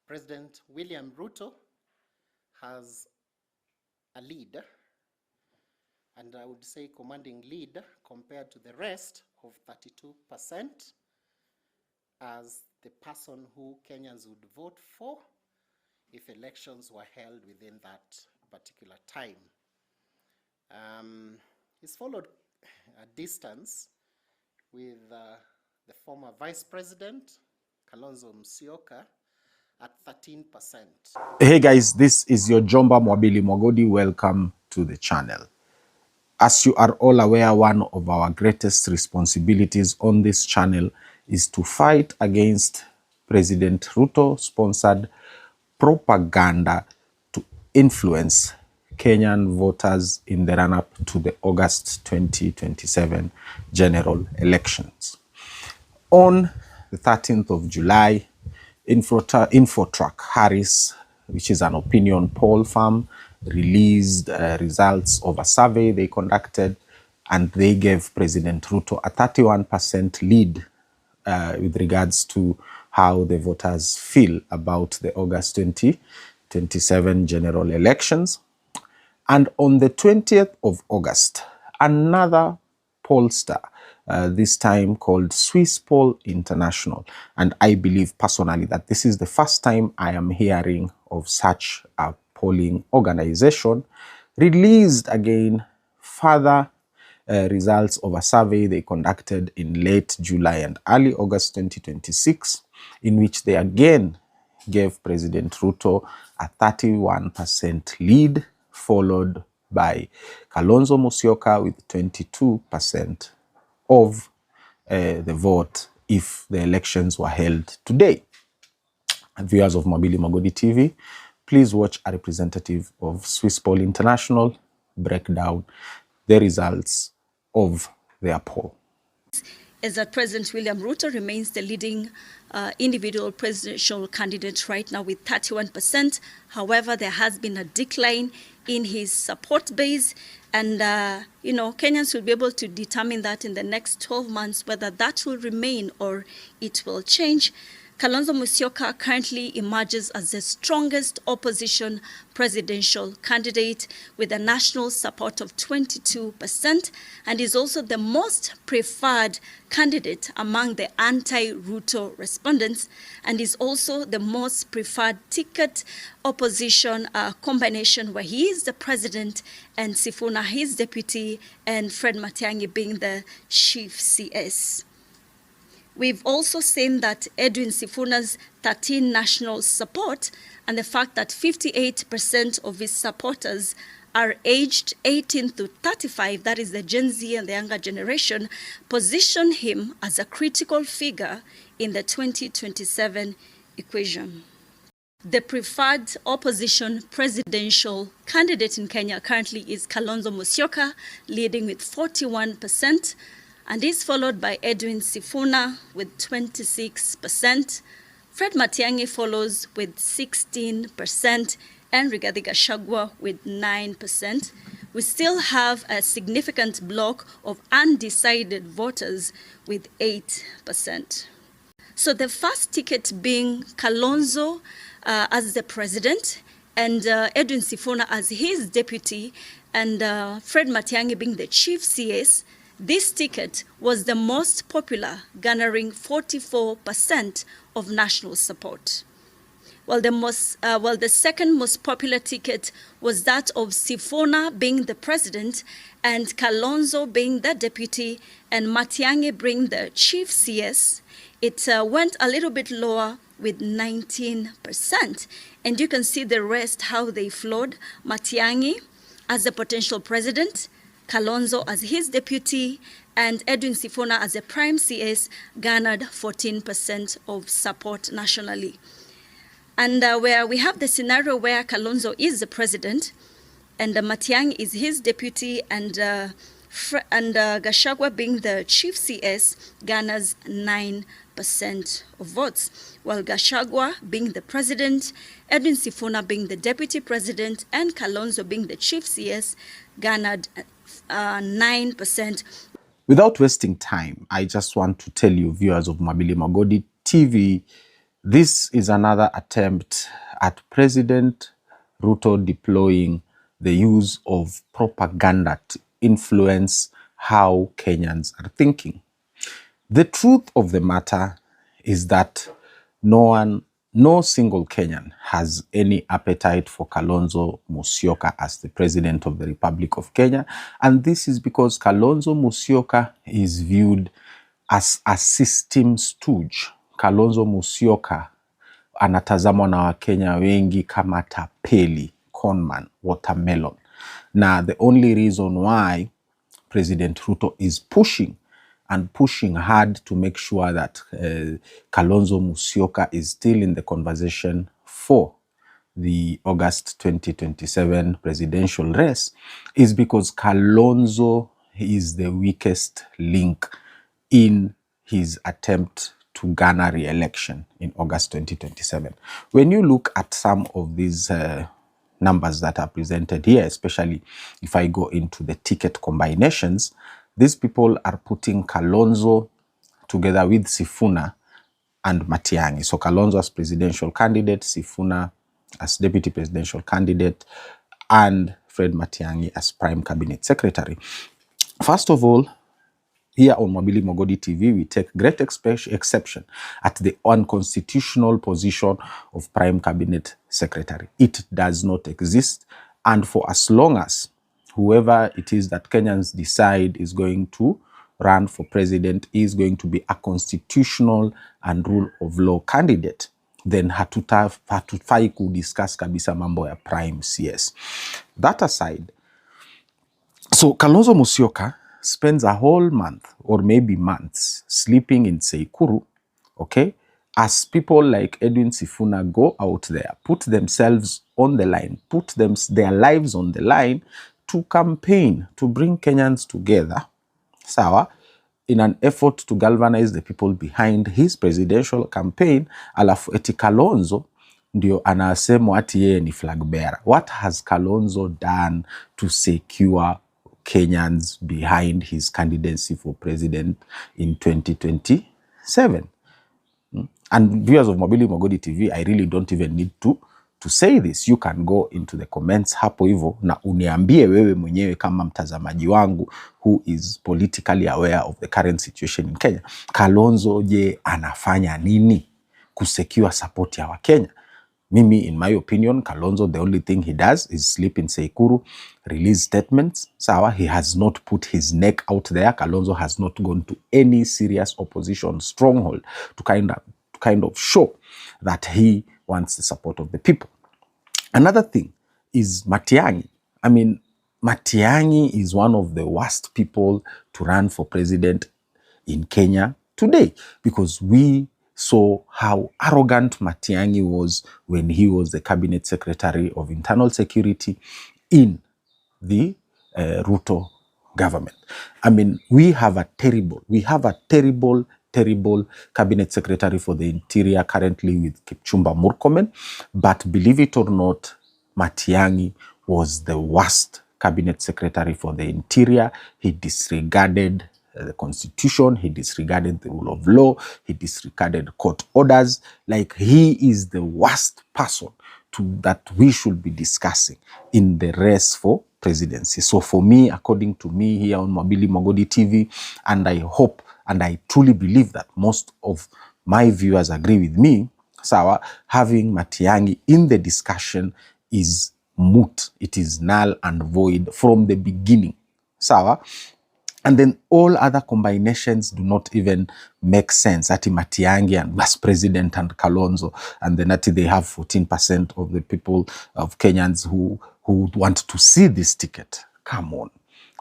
President William Ruto has a lead, and I would say commanding lead compared to the rest of 32% as the person who Kenyans would vote for if elections were held within that particular time. He's followed a distance with the former Vice President, Kalonzo Musyoka, at 13%. Hey guys, this is your Jomba Mwabili Mogodi. Welcome to the channel. As you are all aware, one of our greatest responsibilities on this channel is to fight against President Ruto-sponsored propaganda to influence Kenyan voters in the run-up to the August 2027 general elections. On the 13th of July, Infotrack Harris, which is an opinion poll firm, released results of a survey they conducted, and they gave President Ruto a 31% lead with regards to how the voters feel about the August 2027 general elections. And on the 20th of August, another pollster, this time called Swiss Poll International, and I believe personally that this is the first time I am hearing of such a polling organization, released again further results of a survey they conducted in late July and early August 2026, in which they again gave President Ruto a 31% lead, followed by Kalonzo Musyoka with 22% of the vote if the elections were held today. Viewers of Mwabili Mogodi TV, please watch a representative of Swiss Poll International break down the results of their poll. Is that President William Ruto remains the leading individual presidential candidate right now with 31%. However, there has been a decline in his support base, and Kenyans will be able to determine that in the next 12 months whether that will remain or it will change. Kalonzo Musyoka currently emerges as the strongest opposition presidential candidate with a national support of 22%, and is also the most preferred candidate among the anti-Ruto respondents, and is also the most preferred ticket opposition combination, where he is the president and Sifuna his deputy, and Fred Matiang'i being the chief CS. We've also seen that Edwin Sifuna's 13 national support and the fact that 58% of his supporters are aged 18 to 35, that is the Gen Z and the younger generation, position him as a critical figure in the 2027 equation. The preferred opposition presidential candidate in Kenya currently is Kalonzo Musyoka, leading with 41%. And is followed by Edwin Sifuna with 26%. Fred Matiang'i follows with 16%, and Rigathi Gachagua with 9%. We still have a significant block of undecided voters with 8%. So the first ticket being Kalonzo as the president, and Edwin Sifuna as his deputy, and Fred Matiang'i being the chief CS. This ticket was the most popular, garnering 44% of national support. While the second most popular ticket was that of Sifuna being the president, and Kalonzo being the deputy, and Matiang'i being the chief CS, it went a little bit lower with 19%. And you can see the rest, how they flowed. Matiang'i as the potential president, Kalonzo as his deputy, and Edwin Sifuna as a prime CS garnered 14% of support nationally. And where we have the scenario where Kalonzo is the president, and Matiang'i is his deputy, and Gachagua being the chief CS garners 9% of votes, while Gachagua being the president, Edwin Sifuna being the deputy president, and Kalonzo being the chief CS garnered 9%. Without wasting time, I just want to tell you, viewers of Mwabili Mogodi TV, This is another attempt at President Ruto deploying the use of propaganda to influence how Kenyans are thinking. The truth of the matter is that no single Kenyan has any appetite for Kalonzo Musyoka as the President of the Republic of Kenya. And this is because Kalonzo Musyoka is viewed as a system stooge. Kalonzo Musyoka anatazamwa na Wakenya wengi kama tapeli, conman, watermelon. Now, the only reason why President Ruto is pushing hard to make sure that Kalonzo Musyoka is still in the conversation for the August 2027 presidential race is because Kalonzo is the weakest link in his attempt to garner re-election in August 2027. When you look at some of these numbers that are presented here, especially if I go into the ticket combinations, these people are putting Kalonzo together with Sifuna and Matiang'i. So Kalonzo as presidential candidate, Sifuna as deputy presidential candidate, and Fred Matiang'i as prime cabinet secretary. First of all, here on Mwabili Mogodi TV, we take great exception at the unconstitutional position of prime cabinet secretary. It does not exist. And for as long as whoever it is that Kenyans decide is going to run for president is going to be a constitutional and rule of law candidate, then hatufai kudiscuss kabisa mambo ya prime CS. That aside, so Kalonzo Musyoka spends a whole month or maybe months sleeping in Seikuru, okay, as people like Edwin Sifuna go out there, put themselves on the line, put their lives on the line to campaign, to bring Kenyans together, sawa, in an effort to galvanize the people behind his presidential campaign. Alafu eti Kalonzo ndio anasemwa ati yeye ni flag bearer. What has Kalonzo done to secure Kenyans behind his candidacy for president in 2027? And viewers of Mwabili Mogodi TV, I really don't even need to say this. You can go into the comments hapo hivyo na uniambie wewe mwenyewe kama mtazamaji wangu who is politically aware of the current situation in Kenya. Kalonzo je anafanya nini kusecure support ya Wakenya? Mimi, in my opinion, Kalonzo, the only thing he does is sleep in Seikuru, release statements. Sawa, he has not put his neck out there. Kalonzo has not gone to any serious opposition stronghold to kind of show that he wants the support of the people. Another thing is Matiang'i. I mean, Matiang'i is one of the worst people to run for president in Kenya today, because we saw how arrogant Matiang'i was when he was the cabinet secretary of internal security in the Ruto government. I mean, we have a terrible cabinet secretary for the interior currently with Kipchumba Murkomen. But believe it or not, Matiang'i was the worst cabinet secretary for the interior. He disregarded the constitution, he disregarded the rule of law, he disregarded court orders. Like, he is the worst person that we should be discussing in the race for presidency. So for me, according to me here on Mwabili Mogodi TV, and I hope and I truly believe that most of my viewers agree with me, sawa, having Matiang'i in the discussion is moot. It is null and void from the beginning, sawa. And then all other combinations do not even make sense. Ati Matiang'i and Vice President and Kalonzo, and then ati they have 14% of the people of Kenyans who want to see this ticket. Come on.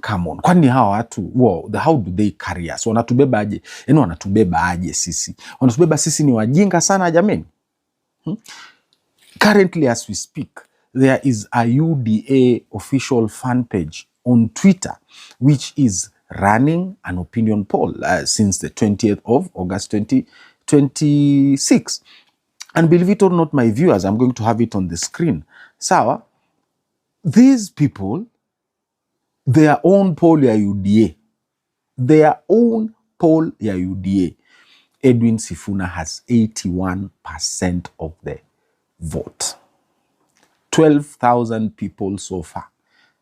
Kwani hawa watu, how do they carry us? Wanatubeba aje? Yani wanatubeba aje sisi? Wanatubeba sisi ni wajinga sana jameni. Currently as we speak, there is a UDA official fan page on Twitter which is running an opinion poll since the 20th of August 2026. And believe it or not, my viewers, I'm going to have it on the screen. Sawa, these people, their own poll ya UDA, Edwin Sifuna has 81% of the vote. 12,000 people so far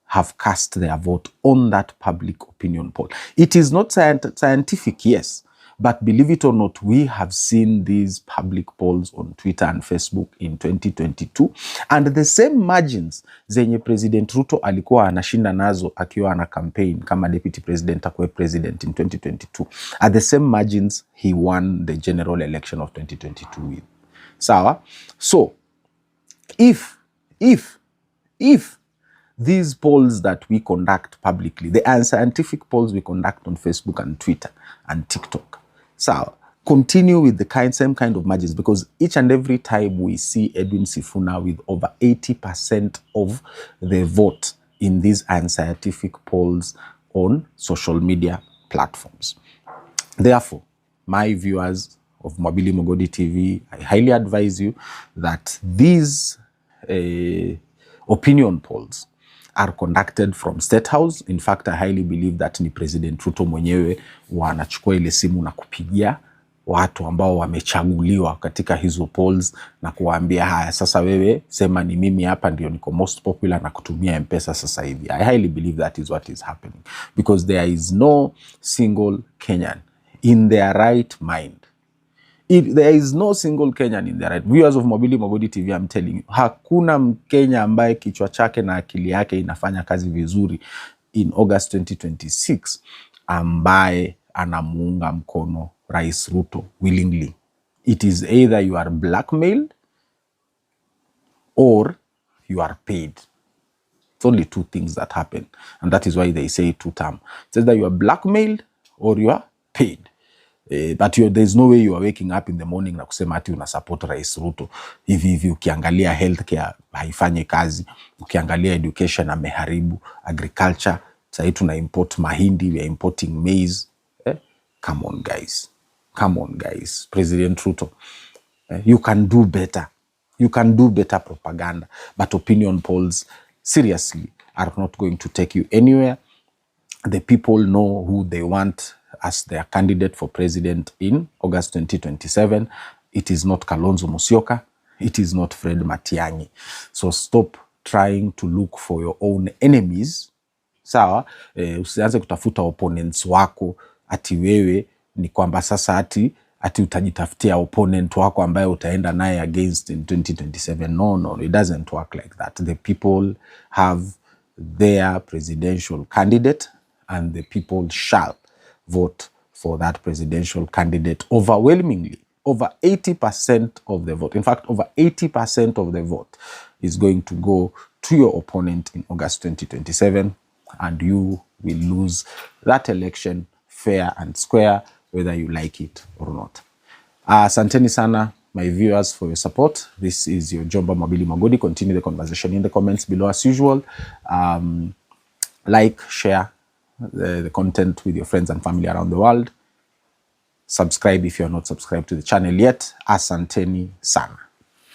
have cast their vote on that public opinion poll. It is not scientific, yes, but believe it or not, we have seen these public polls on Twitter and Facebook in 2022, and the same margins zenye President Ruto alikuwa anashinda nazo akiwa ana campaign kama deputy president akuwe president in 2022 are the same margins he won the general election of 2022 with. Sawa? So, if these polls that we conduct publicly, the unscientific polls we conduct on Facebook and Twitter and TikTok, so continue with the same kind of margins, because each and every time we see Edwin Sifuna with over 80% of the vote in these unscientific polls on social media platforms. Therefore, my viewers of Mwabili Mogodi TV, I highly advise you that these opinion polls are conducted from State House. In fact, I highly believe that ni President Ruto mwenyewe wanachukua ile simu na kupigia watu ambao wamechaguliwa katika hizo polls na kuwaambia, haya sasa wewe sema ni mimi hapa ndio niko most popular na kutumia M-Pesa sasa hivi. I highly believe that is what is happening, because there is no single Kenyan in their right mind. If there is no single Kenyan in their right. Viewers of Mwabili Mogodi TV, I'm telling you, hakuna Mkenya ambaye kichwa chake na akili yake inafanya kazi vizuri in August 2026 ambaye anamuunga mkono Rais Ruto willingly. It is either you are blackmailed or you are paid. It's only two things that happen, and that is why they say two-term. It's either you are blackmailed or you are paid. But there's no way you are waking up in the morning na kusema ati una support Rais Ruto. Hivi ukiangalia healthcare haifanyi kazi, ukiangalia education ameharibu, agriculture sasa tuna import mahindi, we are importing maize. Come on guys. Come on guys. President Ruto, you can do better. You can do better propaganda, but opinion polls seriously are not going to take you anywhere. The people know who they want as their candidate for president in August 2027. It is not Kalonzo Musyoka. It is not Fred Matiang'i. So stop trying to look for your own enemies. Sawa, usianze kutafuta opponents wako ati wewe ni kwamba sasa ati utajitafutia opponent wako ambaye utaenda naye against in 2027. No, it doesn't work like that. The people have their presidential candidate, and the people shall vote for that presidential candidate overwhelmingly. Over 80% of the vote. In fact, over 80% of the vote is going to go to your opponent in August 2027, and you will lose that election fair and square, whether you like it or not. Asanteni sana, my viewers, for your support. This is your Jomba Mwabili Mogodi. Continue the conversation in the comments below as usual. Like, share the content with your friends and family around the world. Subscribe if you are not subscribed to the channel yet. Asanteni sana.